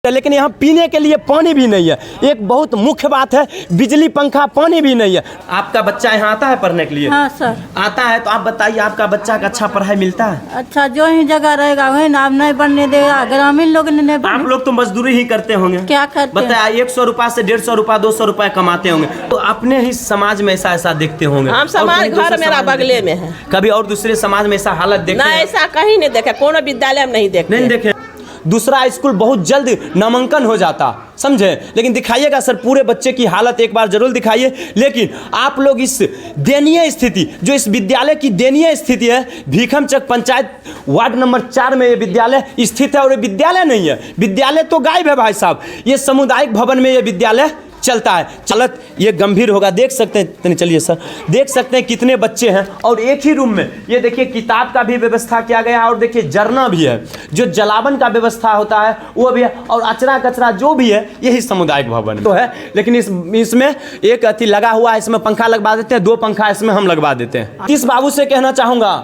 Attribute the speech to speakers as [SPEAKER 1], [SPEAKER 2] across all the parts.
[SPEAKER 1] है, लेकिन यहाँ पीने के लिए पानी भी नहीं है। एक बहुत मुख्य बात है, बिजली, पंखा, पानी भी नहीं है। आपका बच्चा यहाँ आता है पढ़ने के लिए?
[SPEAKER 2] हाँ सर
[SPEAKER 1] आता है। तो आप बताइए, आपका बच्चा का अच्छा पढ़ाई मिलता है?
[SPEAKER 2] अच्छा, जो ही जगह रहेगा वही नाम नहीं बनने देगा, ग्रामीण लोग नहीं
[SPEAKER 1] आप लोग तो मजदूरी ही करते होंगे।
[SPEAKER 2] क्या करते हैं?
[SPEAKER 1] बताया 100 रुपया से 150 रुपया 200 रुपया कमाते होंगे, तो अपने ही समाज में ऐसा देखते होंगे।
[SPEAKER 3] हम समाज घर मेरा बगले में है।
[SPEAKER 1] कभी और दूसरे समाज में ऐसा हालत देखते
[SPEAKER 3] ना, ऐसा कहीं नहीं देखे, कोनो विद्यालय में नहीं देखे।
[SPEAKER 1] दूसरा स्कूल बहुत जल्द नामांकन हो जाता, समझे। लेकिन दिखाइएगा सर, पूरे बच्चे की हालत एक बार जरूर दिखाइए। लेकिन आप लोग इस दयनीय स्थिति, जो इस विद्यालय की दयनीय स्थिति है, भीखमचक पंचायत वार्ड नंबर 4 में ये विद्यालय स्थित है। और ये विद्यालय नहीं है, विद्यालय तो गायब है भाई साहब। ये सामुदायिक भवन में ये विद्यालय चलता है। चलत ये गंभीर होगा। देख सकते हैं, चलिए सर, देख सकते हैं कितने बच्चे हैं और एक ही रूम में। ये देखिए किताब का भी व्यवस्था किया गया है और देखिए जरना भी है, जो जलावन का व्यवस्था होता है वो भी है, और अचरा कचरा जो भी है यही सामुदायिक भवन तो है। लेकिन इसमें एक अति लगा हुआ है, इसमें पंखा लगवा देते हैं, 2 पंखा इसमें हम लगवा देते हैं। इस बाबू से कहना चाहूँगा,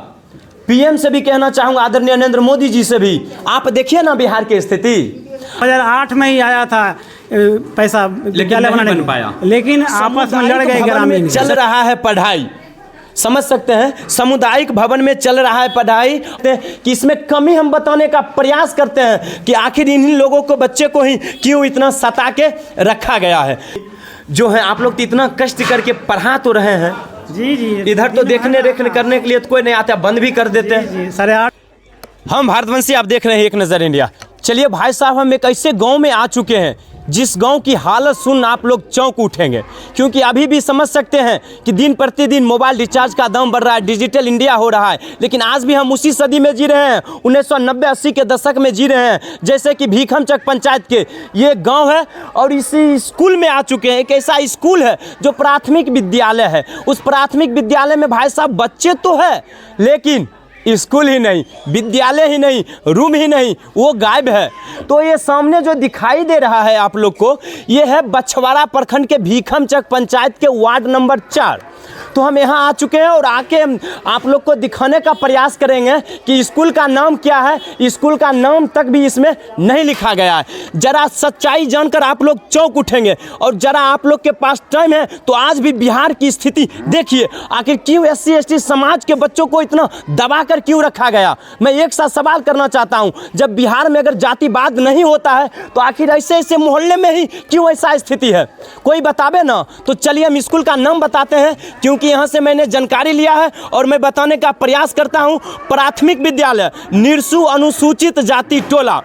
[SPEAKER 1] पीएम से भी कहना चाहूँगा, आदरणीय नरेंद्र मोदी जी से भी, आप देखिए ना बिहार की स्थिति।
[SPEAKER 4] 2008 में ही आया था पैसा विद्यालय बनाने
[SPEAKER 1] बन पाया,
[SPEAKER 4] लेकिन आपस में लड़ गए ग्रामीण।
[SPEAKER 1] चल रहा है पढ़ाई, समझ सकते हैं, सामुदायिक भवन में चल रहा है पढ़ाई। कि इसमें कमी हम बताने का प्रयास करते हैं कि आखिर इन्हीं लोगों को, बच्चे को ही क्यों इतना सता के रखा गया है। जो है आप लोग तो इतना कष्ट करके पढ़ा तो रहे हैं
[SPEAKER 4] जी।
[SPEAKER 1] इधर तो देखने करने के लिए तो कोई नहीं आता, बंद भी कर देते हैं।
[SPEAKER 4] 8:30
[SPEAKER 1] हम भारतवंशी, आप देख रहे हैं एक नज़र इंडिया। चलिए भाई साहब, हम एक ऐसे गांव में आ चुके हैं जिस गांव की हालत सुन आप लोग चौंक उठेंगे, क्योंकि अभी भी समझ सकते हैं कि दिन प्रतिदिन मोबाइल रिचार्ज का दाम बढ़ रहा है, डिजिटल इंडिया हो रहा है। लेकिन आज भी हम उसी सदी में जी रहे हैं, 1990-80 के दशक में जी रहे हैं। जैसे कि भीखमचक पंचायत के ये गांव है और इसी स्कूल में आ चुके हैं। एक ऐसा स्कूल है जो प्राथमिक विद्यालय है। उस प्राथमिक विद्यालय में भाई साहब बच्चे तो है, लेकिन स्कूल ही नहीं, विद्यालय ही नहीं, रूम ही नहीं, वो गायब है। तो ये सामने जो दिखाई दे रहा है आप लोग को, ये है बछवाड़ा प्रखंड के भीखमचक पंचायत के वार्ड नंबर 4। तो हम यहाँ आ चुके हैं और आके आप लोग को दिखाने का प्रयास करेंगे कि स्कूल का नाम क्या है। स्कूल का नाम तक भी इसमें नहीं लिखा गया है। जरा सच्चाई जानकर आप लोग चौंक उठेंगे। और जरा आप लोग के पास टाइम है तो आज भी बिहार की स्थिति देखिए, आखिर क्यों SC ST समाज के बच्चों को इतना दबा कर क्यों रखा गया। मैं एक साथ सवाल करना चाहता हूँ, जब बिहार में अगर जातिवाद नहीं होता है तो आखिर ऐसे मोहल्ले में ही क्यों ऐसा स्थिति है, कोई बतावे ना। तो चलिए हम स्कूल का नाम बताते हैं, क्योंकि यहाँ से मैंने जानकारी लिया है और मैं बताने का प्रयास करता हूँ। प्राथमिक विद्यालय निरसू अनुसूचित जाति टोला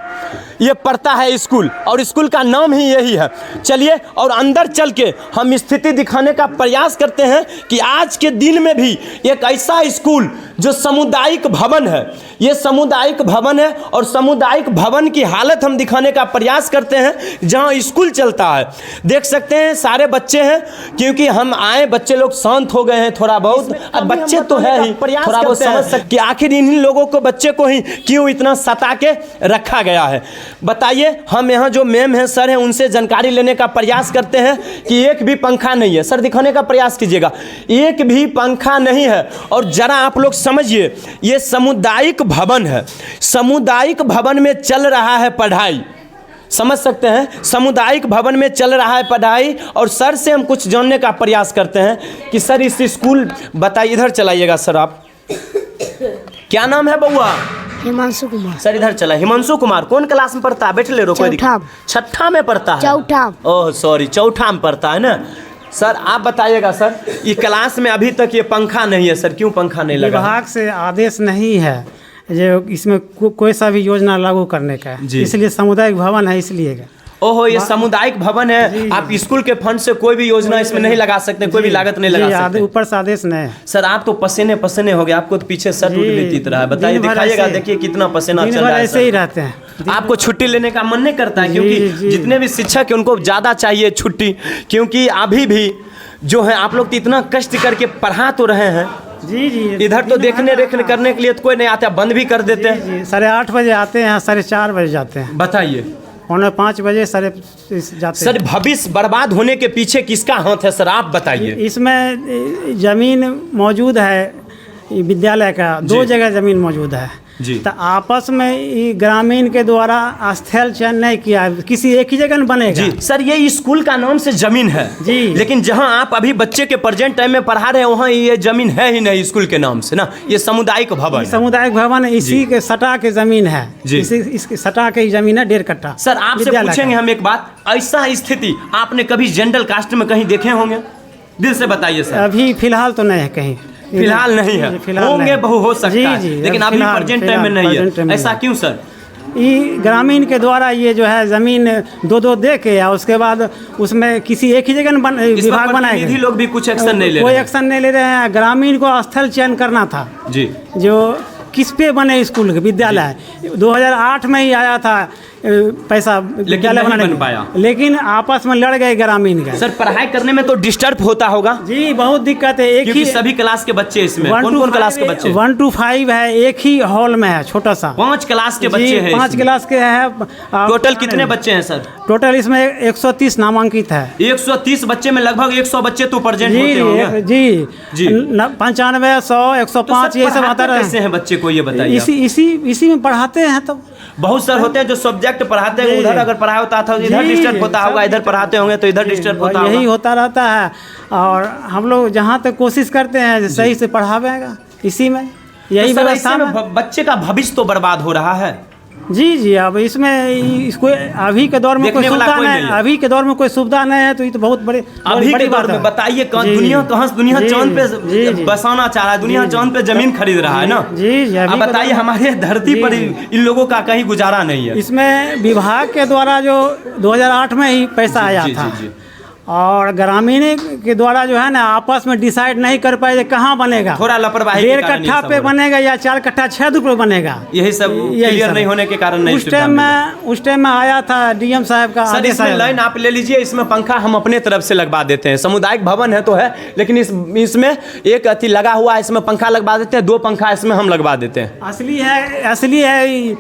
[SPEAKER 1] ये पढ़ता है स्कूल, और स्कूल का नाम ही यही है। चलिए और अंदर चल के हम स्थिति दिखाने का प्रयास करते हैं कि आज के दिन में भी एक ऐसा स्कूल जो सामुदायिक भवन है, ये सामुदायिक भवन है और सामुदायिक भवन की हालत हम दिखाने का प्रयास करते हैं जहां स्कूल चलता है। देख सकते हैं सारे बच्चे हैं, क्योंकि हम आए, बच्चे लोग शांत हो गए हैं थोड़ा बहुत। अब बच्चे तो है ही, थोड़ा बहुत समझ सकते कि आखिर इन्हीं लोगों को, बच्चे को ही क्यों इतना सता के रखा गया है। बताइए, हम यहाँ जो मैम हैं, सर हैं, उनसे जानकारी लेने का प्रयास करते हैं कि एक भी पंखा नहीं है। सर दिखाने का प्रयास कीजिएगा, एक भी पंखा नहीं है। और जरा आप लोग समझिए, ये सामुदायिक भवन है, सामुदायिक भवन में चल रहा है पढ़ाई, समझ सकते हैं, सामुदायिक भवन में चल रहा है पढ़ाई। और सर से हम कुछ जानने का प्रयास करते हैं कि सर इस स्कूल, बताइए, इधर चलाइएगा सर, आप क्या नाम है बउआ?
[SPEAKER 5] हिमांशु कुमार।
[SPEAKER 1] सर इधर चला। हिमांशु कुमार कौन क्लास में पढ़ता है? बैठ ले, कोई दिक्कत। छठा में पढ़ता है?
[SPEAKER 5] चौथा।
[SPEAKER 1] ओह सॉरी, चौथा में पढ़ता है ना। सर आप बताइएगा सर, ये क्लास में अभी तक ये पंखा नहीं है सर, क्यों पंखा नहीं लगा?
[SPEAKER 4] विभाग से आदेश नहीं है जो इसमें कोई सा भी योजना लागू करने का, इसलिए सामुदायिक भवन है, इसलिए।
[SPEAKER 1] ओहो, ये सामुदायिक भवन है, आप स्कूल के फंड से कोई भी योजना इसमें नहीं लगा सकते, कोई भी लागत नहीं लगा सकते।
[SPEAKER 4] ऊपर से आदेश नहीं है।
[SPEAKER 1] सर आप तो पसीने हो गए, आपको तो पीछे शर्ट उठ भी तीत रहा है। बताइए, दिखाइएगा, देखिए कितना पसीना चल रहा है।
[SPEAKER 4] ऐसे ही रहते हैं।
[SPEAKER 1] आपको छुट्टी लेने का मन नहीं करता है? क्योंकि जितने भी शिक्षक है उनको ज़्यादा चाहिए छुट्टी, क्योंकि अभी भी जो है आप लोग तो इतना कष्ट करके पढ़ा तो रहे हैं
[SPEAKER 4] जी।
[SPEAKER 1] इधर तो देखने करने के लिए तो कोई नहीं आता, बंद भी कर देते हैं।
[SPEAKER 4] 8:30 बजे आते हैं, 4:30 बजे जाते हैं।
[SPEAKER 1] बताइए,
[SPEAKER 4] 5:45 बजे जाते हैं।
[SPEAKER 1] सर भविष्य बर्बाद होने के पीछे किसका हाथ है सर, आप बताइए।
[SPEAKER 4] इसमें जमीन मौजूद है विद्यालय का, 2 जगह जमीन मौजूद है।
[SPEAKER 1] जी।
[SPEAKER 4] तो आपस में ये ग्रामीण के द्वारा स्थल चयन नहीं किया, किसी एक ही जगह न बनेगा।
[SPEAKER 1] जी सर, ये स्कूल का नाम से जमीन है
[SPEAKER 4] जी।
[SPEAKER 1] लेकिन जहां आप अभी बच्चे के प्रेजेंट टाइम में पढ़ा रहे हैं वहां ये जमीन है ही नहीं स्कूल के नाम से ना, ये सामुदायिक भवन है।
[SPEAKER 4] सामुदायिक भवन इसी के सटा के जमीन है
[SPEAKER 1] जी।
[SPEAKER 4] इसके सटा के ही जमीन है 1.5 कट्ठा।
[SPEAKER 1] सर आपसे
[SPEAKER 4] विद्यालय
[SPEAKER 1] पूछेंगे
[SPEAKER 4] का।
[SPEAKER 1] हम एक बात, ऐसा स्थिति आपने कभी जनरल कास्ट में कहीं देखे होंगे? दिल से बताइए सर।
[SPEAKER 4] अभी फिलहाल तो नहीं है कहीं,
[SPEAKER 1] फिलहाल नहीं है,
[SPEAKER 4] फिलहाल
[SPEAKER 1] होंगे
[SPEAKER 4] नहीं।
[SPEAKER 1] बहु हो सकता
[SPEAKER 4] जी,
[SPEAKER 1] है
[SPEAKER 4] जी,
[SPEAKER 1] लेकिन अभी
[SPEAKER 4] फिलहाल-
[SPEAKER 1] प्रेजेंट टाइम में
[SPEAKER 4] फिलहाल
[SPEAKER 1] नहीं
[SPEAKER 4] present time
[SPEAKER 1] है।
[SPEAKER 4] में
[SPEAKER 1] ऐसा
[SPEAKER 4] नहीं।
[SPEAKER 1] क्यों सर?
[SPEAKER 4] ये ग्रामीण के द्वारा ये जो है जमीन 2-2 दे के या उसके बाद उसमें किसी एक ही जगह न विभाग बनाए
[SPEAKER 1] प्रतिनिधि
[SPEAKER 4] गए।
[SPEAKER 1] लोग भी कुछ एक्शन नहीं ले
[SPEAKER 4] कोई
[SPEAKER 1] रहे हैं।
[SPEAKER 4] एक्शन नहीं ले रहे हैं। ग्रामीण को स्थल चयन करना था
[SPEAKER 1] जी
[SPEAKER 4] जो किस पे बने स्कूल के विद्यालय। 2008 में ही आया था पैसा विद्यालय
[SPEAKER 1] नहीं
[SPEAKER 4] बनाने
[SPEAKER 1] बन
[SPEAKER 4] के।
[SPEAKER 1] पाया।
[SPEAKER 4] लेकिन आपस में लड़ गए ग्रामीण के।
[SPEAKER 1] सर पढ़ाई करने में तो डिस्टर्ब होता होगा
[SPEAKER 4] जी बहुत दिक्कत है। एक
[SPEAKER 1] क्योंकि
[SPEAKER 4] ही
[SPEAKER 1] सभी क्लास के बच्चे इसमें
[SPEAKER 4] 1
[SPEAKER 1] कौन
[SPEAKER 4] to
[SPEAKER 1] कौन क्लास के
[SPEAKER 4] 5
[SPEAKER 1] बच्चे?
[SPEAKER 4] 1 to 5 है, एक ही हॉल में है छोटा सा।
[SPEAKER 1] 5 क्लास के बच्चे हैं
[SPEAKER 4] 5
[SPEAKER 1] इसमें।
[SPEAKER 4] क्लास के है।
[SPEAKER 1] टोटल कितने बच्चे हैं सर?
[SPEAKER 4] टोटल इसमें 130 नामांकित है।
[SPEAKER 1] 130 बच्चे में लगभग 100 बच्चे तो प्रेजेंट होते होंगे।
[SPEAKER 4] जी
[SPEAKER 1] जी।
[SPEAKER 4] 95, 100, 105 ये सब आता
[SPEAKER 1] कैसे
[SPEAKER 4] रहे।
[SPEAKER 1] हैं बच्चे को ये बताइए आप।
[SPEAKER 4] इसी में पढ़ाते हैं। तो
[SPEAKER 1] बहुत सर होते हैं जो सब्जेक्ट पढ़ाते हैं,
[SPEAKER 4] जी।
[SPEAKER 1] उधर अगर पढ़ाई होता था इधर
[SPEAKER 4] जी,
[SPEAKER 1] डिस्टर्ब होता होगा,
[SPEAKER 4] सब
[SPEAKER 1] इधर पढ़ाते होंगे तो इधर डिस्टर्ब होता
[SPEAKER 4] यही
[SPEAKER 1] होगा।
[SPEAKER 4] होता रहता है। और हम लोग जहाँ तक कोशिश करते हैं सही से पढ़ावेगा इसी में, यही
[SPEAKER 1] तो सर,
[SPEAKER 4] व्यवस्था
[SPEAKER 1] ऐसे
[SPEAKER 4] में।
[SPEAKER 1] में बच्चे का भविष्य तो बर्बाद हो रहा है।
[SPEAKER 4] जी अब इसमें इसको अभी के दौर में कोई
[SPEAKER 1] देखने वाला
[SPEAKER 4] सुविधा
[SPEAKER 1] कोई
[SPEAKER 4] नहीं,
[SPEAKER 1] नहीं है।
[SPEAKER 4] अभी के दौर में कोई सुविधा नहीं है तो ये तो बहुत बड़ी
[SPEAKER 1] अभी
[SPEAKER 4] बड़ी
[SPEAKER 1] के दौर
[SPEAKER 4] बात
[SPEAKER 1] में
[SPEAKER 4] है।
[SPEAKER 1] बताइए
[SPEAKER 4] जी।
[SPEAKER 1] दुनिया कहाँ दुनिया
[SPEAKER 4] जी,
[SPEAKER 1] चांद पे
[SPEAKER 4] जी।
[SPEAKER 1] बसाना चाह रहा है, दुनिया चांद पे जमीन खरीद रहा है ना।
[SPEAKER 4] जी, जी, अभी
[SPEAKER 1] अब
[SPEAKER 4] के
[SPEAKER 1] बताइए
[SPEAKER 4] दौर में-
[SPEAKER 1] हमारे धरती
[SPEAKER 4] जी,
[SPEAKER 1] पर
[SPEAKER 4] जी।
[SPEAKER 1] इन लोगों का कहीं गुजारा नहीं है।
[SPEAKER 4] इसमें विभाग के द्वारा जो 2008 में ही पैसा आया
[SPEAKER 1] जी,
[SPEAKER 4] था
[SPEAKER 1] जी, जी।
[SPEAKER 4] और ग्रामीण के द्वारा जो है ना आपस में डिसाइड नहीं कर पाए कि कहाँ बनेगा।
[SPEAKER 1] थोड़ा लापरवाही के
[SPEAKER 4] 1.5
[SPEAKER 1] कारण ये
[SPEAKER 4] कट्ठा
[SPEAKER 1] सब
[SPEAKER 4] पे
[SPEAKER 1] हो रहा है।
[SPEAKER 4] बनेगा या 4 कट्ठा 6 पे बनेगा।
[SPEAKER 1] यही सब क्लियर
[SPEAKER 4] सब
[SPEAKER 1] नहीं
[SPEAKER 4] है।
[SPEAKER 1] होने के कारण नहीं
[SPEAKER 4] उस
[SPEAKER 1] सुविधा
[SPEAKER 4] टाइम
[SPEAKER 1] मिल रही।
[SPEAKER 4] में आया था डीएम साहब का
[SPEAKER 1] सर
[SPEAKER 4] आदेश
[SPEAKER 1] इसमें
[SPEAKER 4] आया था।
[SPEAKER 1] लाइन आप ले लीजिए, इसमें पंखा हम अपने तरफ से लगवा देते हैं। सामुदायिक भवन है तो है लेकिन इसमें एक अथी लगा हुआ है, इसमें पंखा लगवा देते हैं, 2 पंखा इसमें हम लगवा देते हैं।
[SPEAKER 4] असली है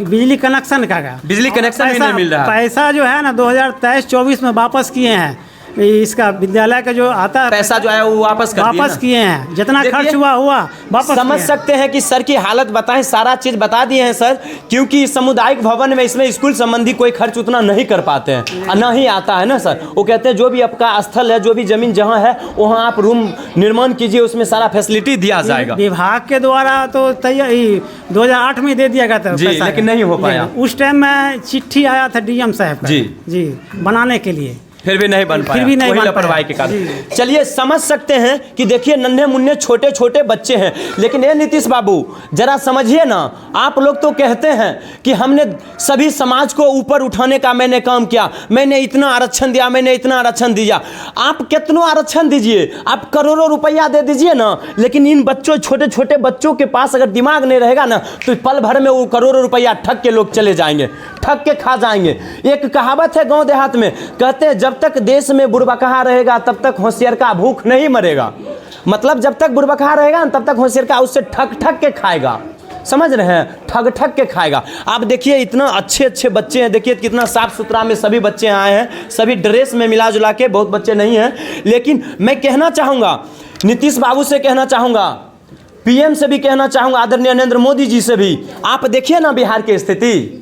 [SPEAKER 4] बिजली कनेक्शन का
[SPEAKER 1] बिजली कनेक्शन भी नहीं मिल रहा है।
[SPEAKER 4] पैसा जो है ना 2023-24 में वापस किए हैं। इसका विद्यालय का जो आता है
[SPEAKER 1] पैसा जो है वो वापस कर दिए
[SPEAKER 4] वापस
[SPEAKER 1] ना।
[SPEAKER 4] किए हैं। जितना
[SPEAKER 1] देखिए,
[SPEAKER 4] खर्च हुआ वापस
[SPEAKER 1] समझ
[SPEAKER 4] किए हैं।
[SPEAKER 1] सकते हैं कि सर की हालत बताएं, सारा चीज बता दिए हैं सर, क्योंकि सामुदायिक भवन में इसमें स्कूल संबंधी कोई खर्च उतना नहीं कर पाते हैं और ना ही आता है ना सर। वो कहते हैं जो भी आपका स्थल है, जो भी जमीन जहाँ है वहाँ आप रूम निर्माण कीजिए, उसमें सारा फैसिलिटी दिया जाएगा।
[SPEAKER 4] विभाग के द्वारा तो तैयार 2008 में दे दिया गया था
[SPEAKER 1] जी,
[SPEAKER 4] पैसा।
[SPEAKER 1] लेकिन नहीं हो पाया।
[SPEAKER 4] उस टाइम में चिट्ठी आया था डीएम साहब का जी बनाने के लिए,
[SPEAKER 1] फिर भी नहीं बन पाया,
[SPEAKER 4] फिर भी नहीं
[SPEAKER 1] वही
[SPEAKER 4] बन
[SPEAKER 1] लापरवाही के
[SPEAKER 4] पाया।
[SPEAKER 1] कारण। चलिए समझ सकते हैं कि देखिए नन्हे मुन्ने छोटे छोटे बच्चे हैं, लेकिन ये नीतीश बाबू जरा समझिए ना, आप लोग तो कहते हैं कि हमने सभी समाज को ऊपर उठाने का मैंने काम किया, मैंने इतना आरक्षण दिया, मैंने इतना आरक्षण दिया। आप कितना आरक्षण दीजिए, आप करोड़ों रुपया दे दीजिए ना, लेकिन इन बच्चों छोटे छोटे बच्चों के पास अगर दिमाग नहीं रहेगा ना तो पल भर में वो करोड़ों रुपया ठग के लोग चले जाएंगे, ठग के खा जाएंगे। एक कहावत है गांव देहात में, कहते हैं जब तक देश में बुड़बकहा रहेगा तब तक होशियार का भूख नहीं मरेगा। मतलब जब तक बुड़बकहा रहेगा तब तक होशियार का उससे ठग ठग के खाएगा। समझ रहे हैं, ठग ठग के खाएगा। आप देखिए इतना अच्छे अच्छे बच्चे हैं, देखिए कितना साफ सुथरा में सभी बच्चे आए हैं, सभी ड्रेस में मिला जुला के, बहुत बच्चे नहीं हैं। लेकिन मैं कहना चाहूँगा, नीतीश बाबू से कहना चाहूँगा, पीएम से भी कहना चाहूँगा, आदरणीय नरेंद्र मोदी जी से भी, आप देखिए ना बिहार की स्थिति।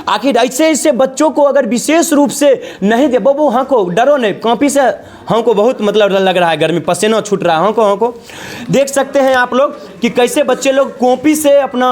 [SPEAKER 1] आखिर ऐसे ऐसे बच्चों को अगर विशेष रूप से नहीं दे, बबू हमको डरो नहीं, कॉपी से हमको बहुत मतलब लग रहा है, गर्मी पसीना छूट रहा है हमको। देख सकते हैं आप लोग कि कैसे बच्चे लोग कॉपी से अपना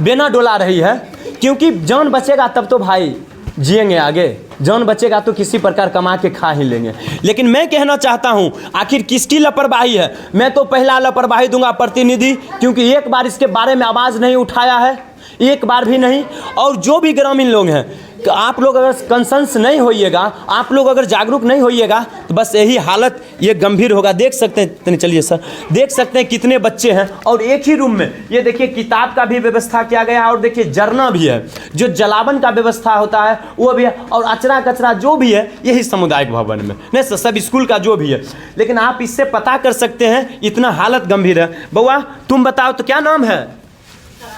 [SPEAKER 1] बेना डोला रही है, क्योंकि जान बचेगा तब तो भाई जिएंगे आगे, जान बचेगा तो किसी प्रकार कमा के खा ही लेंगे। लेकिन मैं कहना चाहता हूं आखिर किसकी लापरवाही है। मैं तो पहला लापरवाही दूंगा प्रतिनिधि, क्योंकि एक बार इसके बारे में आवाज़ नहीं उठाया है, एक बार भी नहीं। और जो भी ग्रामीण लोग हैं, आप लोग अगर कंसर्न्स नहीं होइएगा, आप लोग अगर जागरूक नहीं होइएगा तो बस यही हालत ये गंभीर होगा। देख सकते हैं, चलिए सर, देख सकते हैं कितने बच्चे हैं और एक ही रूम में। ये देखिए किताब का भी व्यवस्था किया गया है और देखिए जरना भी है, जो जलावन का व्यवस्था होता है वो भी है, और अचरा कचरा जो भी है यही सामुदायिक भवन में नहीं सर, सब स्कूल का जो भी है। लेकिन आप इससे पता कर सकते हैं इतना हालत गंभीर है। बउआ तुम बताओ तो क्या नाम है?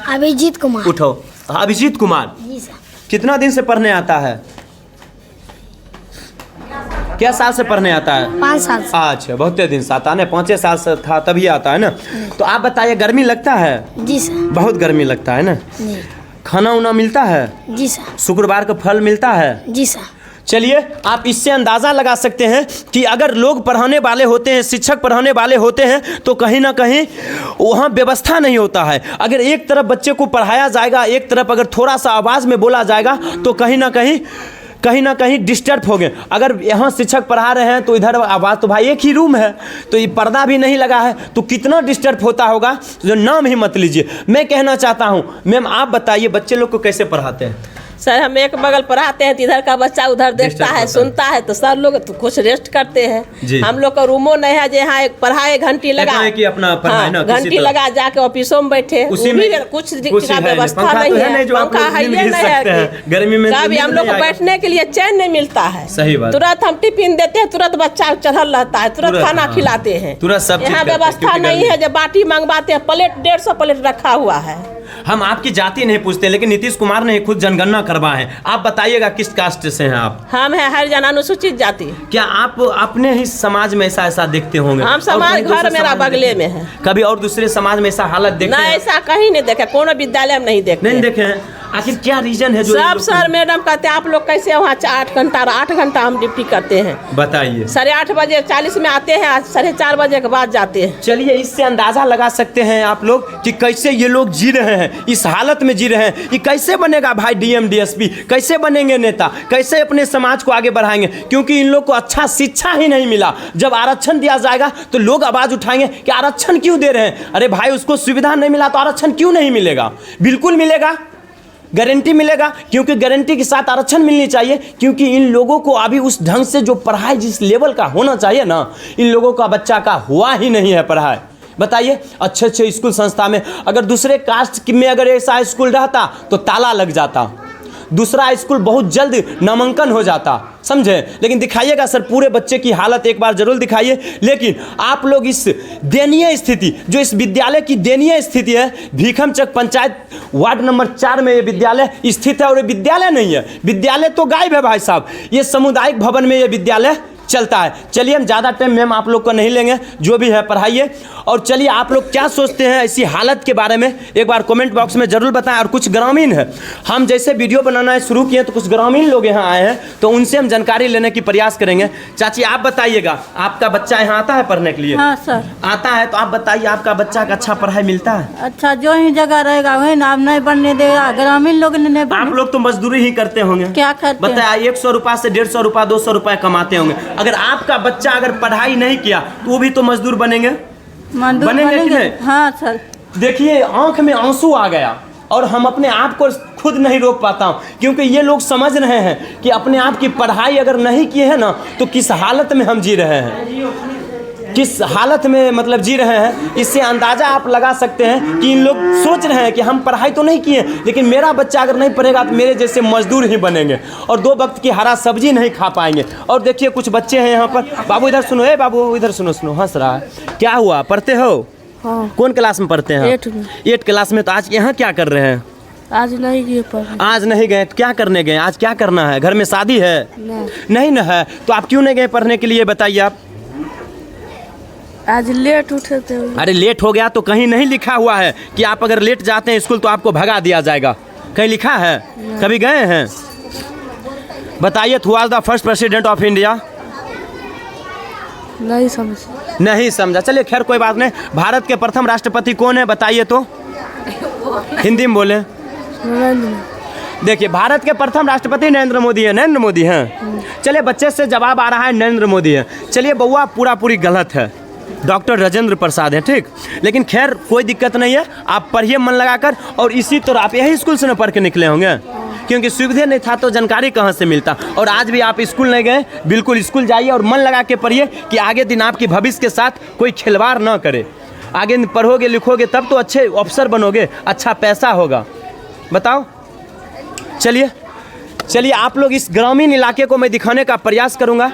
[SPEAKER 5] अभिजीत कुमार।
[SPEAKER 1] उठो। अभिजीत कुमार,
[SPEAKER 5] जी सर।
[SPEAKER 1] कितना दिन से पढ़ने आता है? क्या साल से पढ़ने आता है?
[SPEAKER 5] 5 साल से।
[SPEAKER 1] अच्छा, बहुत दिन से आता है ना, 5 साल से था तभी आता है ना। तो आप बताइए, गर्मी लगता है?
[SPEAKER 5] जी सर।
[SPEAKER 1] बहुत गर्मी लगता है ना।
[SPEAKER 5] जी।
[SPEAKER 1] खाना उना मिलता है?
[SPEAKER 5] जी सर।
[SPEAKER 1] शुक्रवार का फल मिलता है?
[SPEAKER 5] जी सर।
[SPEAKER 1] चलिए, आप इससे अंदाज़ा लगा सकते हैं कि अगर लोग पढ़ाने वाले होते हैं, शिक्षक पढ़ाने वाले होते हैं, तो कहीं ना कहीं वहाँ व्यवस्था नहीं होता है। अगर एक तरफ बच्चे को पढ़ाया जाएगा, एक तरफ अगर थोड़ा सा आवाज़ में बोला जाएगा, तो कहीं ना कहीं डिस्टर्ब हो गए। अगर यहाँ शिक्षक पढ़ा रहे हैं तो इधर आवाज़, तो भाई एक ही रूम है, तो ये पर्दा भी नहीं लगा है, तो कितना डिस्टर्ब होता होगा, जो नाम ही मत लीजिए। मैं कहना चाहता हूँ, मैम आप बताइए बच्चे लोग को कैसे पढ़ाते हैं?
[SPEAKER 3] सर हम एक बगल पढ़ाते हैं तो इधर का बच्चा उधर देखता है, सुनता है, तो सर लोग तो कुछ रेस्ट करते हैं। हम लोग का रूमो नहीं है, जहाँ एक पढ़ाए घंटी लगा
[SPEAKER 1] कि अपना पढ़ाए ना,
[SPEAKER 3] घंटी लगा जाके ऑफिसों में बैठे,
[SPEAKER 1] उसी में
[SPEAKER 3] कुछ का व्यवस्था नहीं है, पंखा है नहीं है,
[SPEAKER 1] गर्मी में
[SPEAKER 3] कभी हम लोग को बैठने के लिए चैन नहीं मिलता है।
[SPEAKER 1] सही बात।
[SPEAKER 3] तुरंत हम टिफिन देते हैं, तुरंत बच्चा चढ़ल रहता है, तुरंत खाना खिलाते हैं,
[SPEAKER 1] तुरंत सब चीज
[SPEAKER 3] यहाँ
[SPEAKER 1] करते हैं,
[SPEAKER 3] व्यवस्था
[SPEAKER 1] क्योंकि
[SPEAKER 3] नहीं है। जब बाटी मंगवाते हैं, प्लेट 150 प्लेट रखा हुआ है।
[SPEAKER 1] हम आपकी जाति नहीं पूछते, लेकिन नीतीश कुमार ने खुद जनगणना करवाए हैं। आप बताइएगा किस कास्ट से हैं आप?
[SPEAKER 3] हम है हरिजन अनुसूचित जाति।
[SPEAKER 1] क्या आप अपने ही समाज में ऐसा देखते होंगे?
[SPEAKER 3] हम समाज घर मेरा बगले में है।
[SPEAKER 1] कभी और दूसरे समाज में ऐसा हालत देखते
[SPEAKER 3] नहीं,
[SPEAKER 1] हैं?
[SPEAKER 3] ऐसा कहीं नहीं देखे, कोनो विद्यालय में नहीं देखे
[SPEAKER 1] हैं। आखिर क्या रीजन है जो
[SPEAKER 3] सब सर मैडम कहते हैं आप लोग कैसे वहाँ 8 घंटा हम ड्यूटी करते हैं।
[SPEAKER 1] बताइए।
[SPEAKER 3] 8:40 में आते हैं, 4:30 बजे के बाद जाते हैं।
[SPEAKER 1] चलिए, इससे अंदाजा लगा सकते हैं आप लोग कि कैसे ये लोग जी रहे हैं, इस हालत में जी रहे हैं। ये कैसे बनेगा भाई डीएम डीएसपी, कैसे बनेंगे नेता, कैसे अपने समाज को आगे बढ़ाएंगे? क्योंकि इन लोग को अच्छा शिक्षा ही नहीं मिला। जब आरक्षण दिया जाएगा तो लोग आवाज उठाएंगे कि आरक्षण क्यों दे रहे हैं। अरे भाई, उसको सुविधा नहीं मिला तो आरक्षण क्यों नहीं मिलेगा? बिल्कुल मिलेगा, गारंटी मिलेगा, क्योंकि गारंटी के साथ आरक्षण मिलनी चाहिए। क्योंकि इन लोगों को अभी उस ढंग से जो पढ़ाई जिस लेवल का होना चाहिए ना, इन लोगों का बच्चा का हुआ ही नहीं है पढ़ाई। बताइए, अच्छे स्कूल संस्था में अगर दूसरे कास्ट में अगर ऐसा स्कूल रहता तो ताला लग जाता, दूसरा स्कूल बहुत जल्द नामांकन हो जाता, समझे? लेकिन दिखाइएगा सर पूरे बच्चे की हालत एक बार जरूर दिखाइए। लेकिन आप लोग इस दयनीय स्थिति, जो इस विद्यालय की दयनीय स्थिति है, भीखमचक पंचायत वार्ड नंबर 4 में ये विद्यालय स्थित है, और ये विद्यालय नहीं है, विद्यालय तो गायब है भाई साहब। ये सामुदायिक भवन में ये विद्यालय चलता है। चलिए, हम ज़्यादा टाइम मैम आप लोग को नहीं लेंगे, जो भी है पढ़ाइए। और चलिए, आप लोग क्या सोचते हैं ऐसी हालत के बारे में एक बार कमेंट बॉक्स में ज़रूर बताएं। और कुछ ग्रामीण है, हम जैसे वीडियो बनाना शुरू किए तो कुछ ग्रामीण लोग यहाँ आए हैं, तो उनसे हम जानकारी लेने की प्रयास करेंगे। चाची आप बताइएगा, आपका बच्चा यहाँ आता है पढ़ने के लिए?
[SPEAKER 2] हाँ सर।
[SPEAKER 1] आता है, तो आप बताइए आपका बच्चा का अच्छा पढ़ाई मिलता है?
[SPEAKER 2] अच्छा, जो ही जगह रहेगा वही नाम नहीं बनने देगा, ग्रामीण लोग नहीं
[SPEAKER 1] आप लोग तो मजदूरी ही करते होंगे।
[SPEAKER 2] क्या करते हैं?
[SPEAKER 1] बताया 100 रुपये से 150 रुपये 200 रुपये कमाते होंगे। अगर आपका बच्चा अगर पढ़ाई नहीं किया तो वो भी तो मजदूर बनेंगे कि नहीं?
[SPEAKER 2] हाँ सर।
[SPEAKER 1] देखिए, आंख में आंसू आ गया, और हम अपने आप को खुद नहीं रोक पाता हूँ, क्योंकि ये लोग समझ रहे हैं कि अपने आप की पढ़ाई अगर नहीं किए हैं ना, तो किस हालत में हम जी रहे हैं, किस हालत में मतलब जी रहे हैं। इससे अंदाज़ा आप लगा सकते हैं कि इन लोग सोच रहे हैं कि हम पढ़ाई तो नहीं किए, लेकिन मेरा बच्चा अगर नहीं पढ़ेगा तो मेरे जैसे मजदूर ही बनेंगे, और 2 वक्त की हरा सब्जी नहीं खा पाएंगे। और देखिए, कुछ बच्चे हैं यहाँ पर। बाबू इधर सुनो, बाबू इधर सुनो, हंस रहा है। क्या हुआ, पढ़ते हो?
[SPEAKER 5] हाँ।
[SPEAKER 1] कौन क्लास में पढ़ते हैं? 8 क्लास में। तो आज यहाँ क्या कर रहे हैं?
[SPEAKER 5] आज नहीं गए पढ़ने।
[SPEAKER 1] आज नहीं गए, तो क्या करने गए? आज क्या करना है? घर में शादी है? नहीं ना है, तो आप क्यों नहीं गए पढ़ने के लिए, बताइए आप?
[SPEAKER 5] आज लेट उठे थे।
[SPEAKER 1] अरे लेट हो गया तो कहीं नहीं लिखा हुआ है कि आप अगर लेट जाते हैं स्कूल तो आपको भगा दिया जाएगा, कहीं लिखा है? कभी गए हैं? बताइए, who was the first president of India? नहीं समझा। चलिए, खैर कोई बात नहीं। भारत के प्रथम राष्ट्रपति कौन है, बताइए तो, हिंदी में बोले। देखिए, भारत के प्रथम राष्ट्रपति नरेंद्र मोदी है। नरेंद्र मोदी हैं? चलिए, बच्चे से जवाब आ रहा है नरेंद्र मोदी है। चलिए बउआ, पूरी गलत है, डॉक्टर राजेंद्र प्रसाद है, ठीक। लेकिन खैर कोई दिक्कत नहीं है, आप पढ़िए मन लगाकर। और इसी तरह आप यही स्कूल से न पढ़ के निकले होंगे, क्योंकि सुविधा नहीं था तो जानकारी कहाँ से मिलता। और आज भी आप स्कूल नहीं गए, बिल्कुल स्कूल जाइए और मन लगा के पढ़िए कि आगे दिन आपकी भविष्य के साथ कोई खिलवाड़ ना करे। आगे पढ़ोगे लिखोगे तब तो अच्छे अफसर बनोगे, अच्छा पैसा होगा। बताओ। चलिए आप लोग इस ग्रामीण इलाके को मैं दिखाने का प्रयास करूँगा।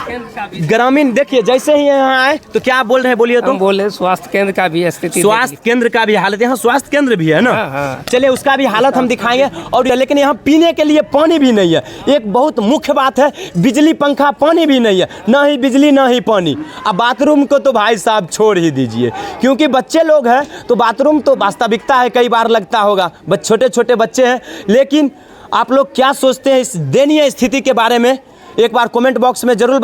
[SPEAKER 1] ग्रामीण देखिए जैसे ही यहाँ आए तो क्या बोल रहे हैं, बोलिए तो।
[SPEAKER 6] हम बोले स्वास्थ्य केंद्र का भी स्थिति
[SPEAKER 1] स्वास्थ्य केंद्र का भी हालत, यहाँ स्वास्थ्य केंद्र भी है ना।
[SPEAKER 6] हाँ।
[SPEAKER 1] चलिए उसका भी हालत हम दिखाएंगे। और लेकिन यहाँ पीने के लिए पानी भी नहीं है, एक बहुत मुख्य बात है। बिजली पंखा पानी भी नहीं है, ना ही बिजली ना ही पानी। अब बाथरूम को तो भाई साहब छोड़ ही दीजिए, क्योंकि बच्चे लोग हैं तो बाथरूम तो वास्तविकता है कई बार लगता होगा, छोटे छोटे बच्चे हैं। लेकिन आप लोग क्या सोचते हैं इस दयनीय स्थिति के बारे में, एक बार कमेंट बॉक्स में जरूर